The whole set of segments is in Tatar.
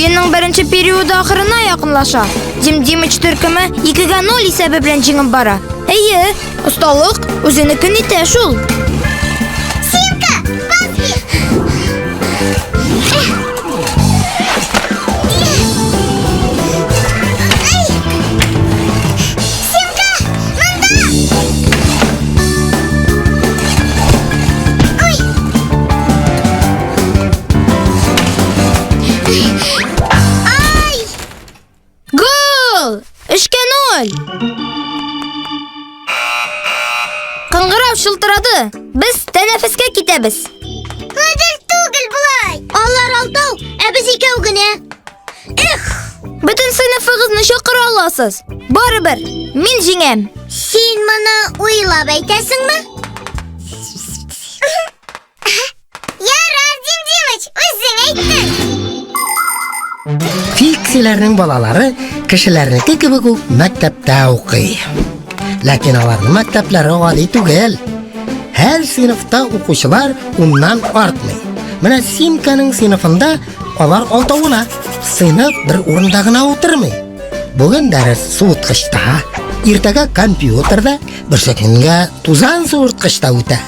Уенның беренче периоды ахырына якынлаша. Дим Димыч төркеме 2-0 исәбе белән җиңеп бара. Әйе, осталык үзенекен итә шул. Симка, пас бир. Симка, монда. Ой. Ай! Гол! 3-0. Кыңгырау шылтырады. Без тәнәфескә китәбез. Гадел түгел булай. Алар алтау, ә без икәү генә. Эх, Бөтен сыйныфыгызны чакыра аласыз. Барыбер, мин җиңәм. син моны уйлап әйтәсеңме? Ярар, Дим Димыч, үзең әйттең. Фиксиләрнең балалары кешеләрнеке кебек үк мәктәптә укый. Ләкин аларның мәктәпләре гади түгел. Һәр сыйныфта укучылар уннан артмый. Менә Симканың сыйныфында алар алтауына. Сыйныф бер урында гына утырмый. Бүген дәрес суыткычта, иртәгә компьютерда, берсе көнгә тузан суырткычта үтә.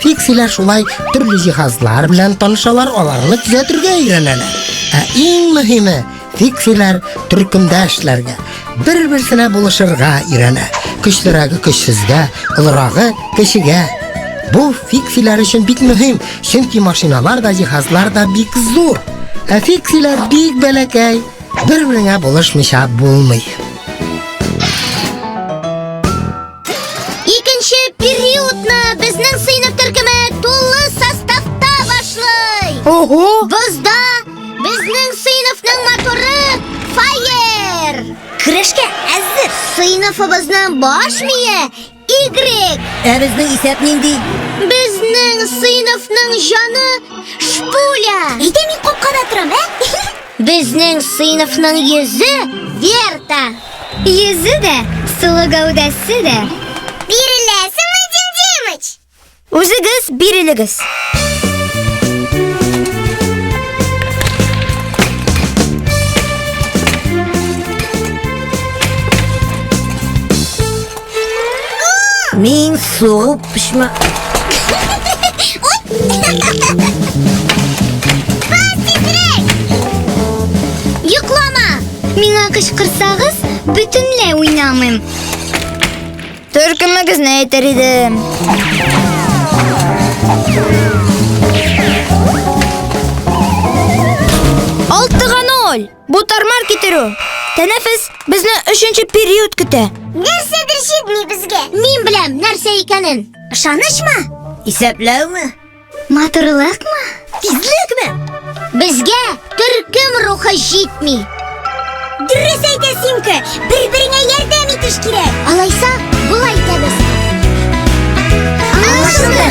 Фиксиләр шулай төрле җиһазлар белән танышалар, аларны төзәтергә өйрәнәләр. Ә иң мөһиме, фиксиләр төркемдә эшләргә, бер-берсенә булышырга өйрәнә. Көчлерәге көчсезгә, олырагы кешегә. Бу фиксиләр өчен бик мөһим, чөнки машиналар да, җиһазлар да бик зур. Ә фиксиләр бик бәләкәй, бер-беренә булышмыйча булмый. Икенче периодны безнең сыйныф төркеме тулы составта башлый. Ого! Бозда безнең сыйныфның моторы Fire. Көрәшкә әзер. Сыйныфыбызның баш мие Y. Ә безнең исәп нинди? Безнең сыйныфның җаны Шпуля. Әйдә мин капкада торам, ә? Безнең сыйныфның йөзе Верта. Йөзе дә, сылы гәүдәсе дә. Биреләсеңме, Дим Димыч? Үзегез бирелегез. Мин сугып пишма. Йоклама. Миңа кычкырсагыз, бөтенләй уйнамыйм. Төркемегезне әйтер идем. Алтыга 0. Бу тармар китерү. Тәнәфес безне 3нче период көтә. Нәрсәдер җитми безгә. Мин беләм нәрсә икәнен. Ышанычмы? Исәпләүме? Матурлыкмы? Тизлекме? Безгә төркем рухы җитми. Дөрес әйтә Симка, бер-береңә ярдәм итеш кирәк. Алайса, булай итәбез. Аңлашылды.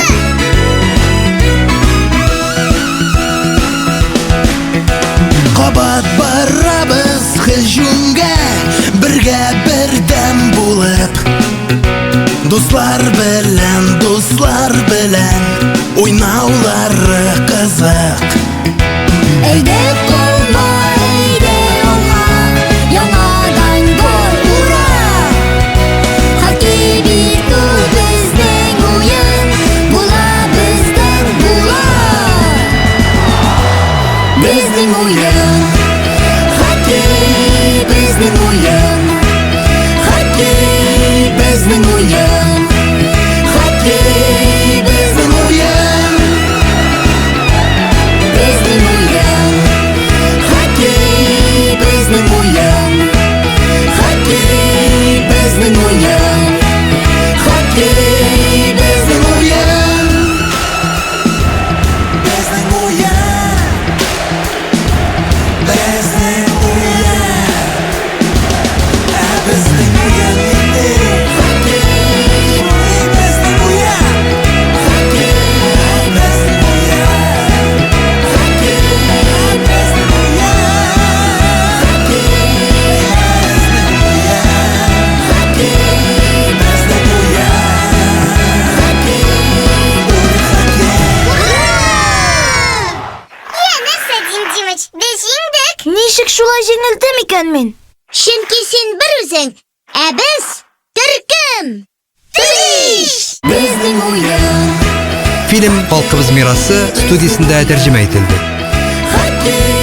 Кабат барабыз һөҗүмгә, бергә бердәм булып. Дуслар белән уйнаулары кызык. Әйдә кулма, әйдә яңа, яңадан гол, ура! Хоккей бит ул безнең уен, була бездән була. Безнең уен, хоккей безнең уен, хоккей безнең уен, хоккей безнең уен. Безнең уен, Ничек шулай җиңелдем икән мин? Чөнки син бер үзең, ә без төркем. Тиеш! Безнең уен. Фильм «Халкыбыз мирасы» студиясендә тәрҗемә ителде. Хоккей